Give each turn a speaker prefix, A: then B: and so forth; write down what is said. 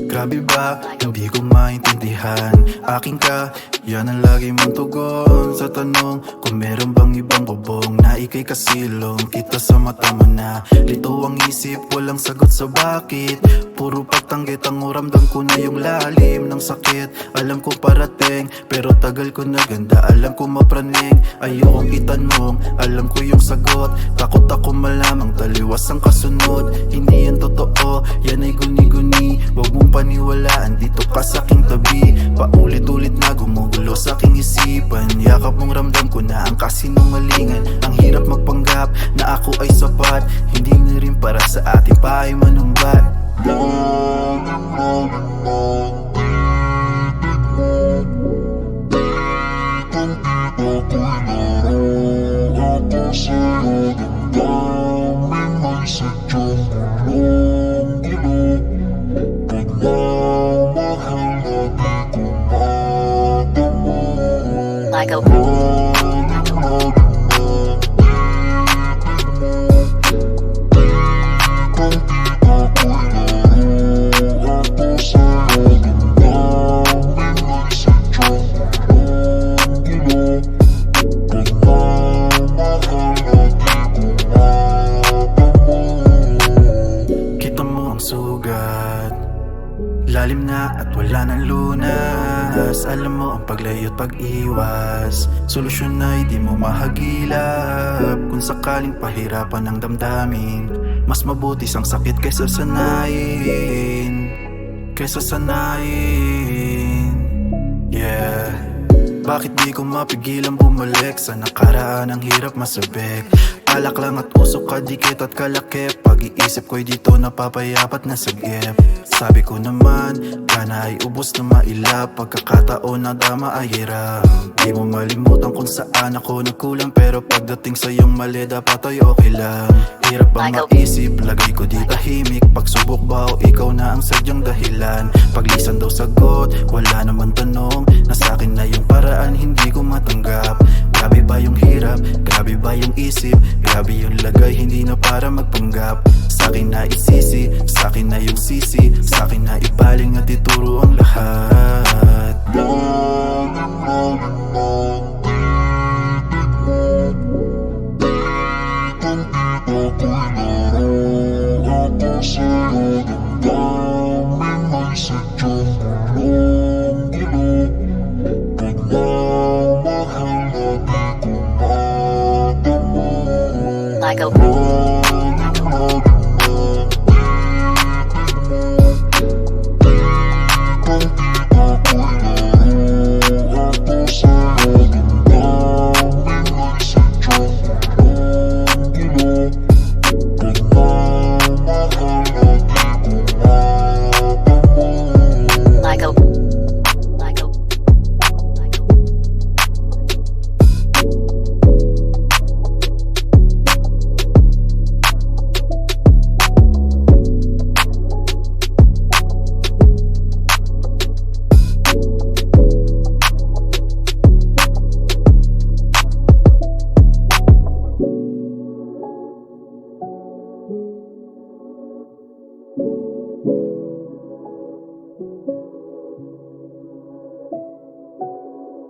A: Grabe ba, hindi ko maintindihan. Akin ka, yan ang lagi mong tugon sa tanong kung meron bang ibang bubong na ika'y kasilong. Kita sa mata mo na lito ang isip, walang sagot sa bakit. Puro pagtanggit ang uramdam ko na yung lalim ng sakit. Alam ko parating, pero tagal ko na ganda. Alam ko mapraning, ayokong itanong. Alam ko yung sagot, takot ako malamang taliwas ang kasunod. Hindi yan totoo, yan ay guni-guni. Huwag mong paniwalaan, dito ka sa aking tabi. Paulit-ulit na gumugulo sa aking isipan. Yakap mong ramdam ko na ang kasinungalingan. Ang hirap magpanggap na ako ay sapat. Hindi na rin para sa ating pa ay manumbat. Sugat lalim na at wala nang lunas. Alam mo ang paglayo't pag-iwas, solusyon na di mo mahagilap. Kung sakaling pahirapan ang damdamin, mas mabuti sang sakit kaysa sanayin. Yeah. Bakit di ko mapigilang bumalik sa nakaraan, ang hirap masabik. Alak lang at usok kadikit at kalakip. Pag-iisip ko'y dito napapayapat na sagip. Sabi ko naman, kana ay ubos na mailap. Pagkakataon na dama ay hirap. Di mo malimutan kung saan ako nagkulang, pero pagdating sa iyong mali dapat ay okay lang. Hirap bang maisip, lagay ko di tahimik. Pagsubok ba o ikaw na ang sadyang dahilan? Paglisan daw sagot, wala naman tanong. Nasa akin na yung paraan, hindi ko matanggap. Grabe ba yung hirap, grabe ba yung isip, grabe yung lagay, hindi na para magpanggap. Sa'kin na isisi, sa'kin na yung sisi, sa'kin na ibaling at ituro ang lahat.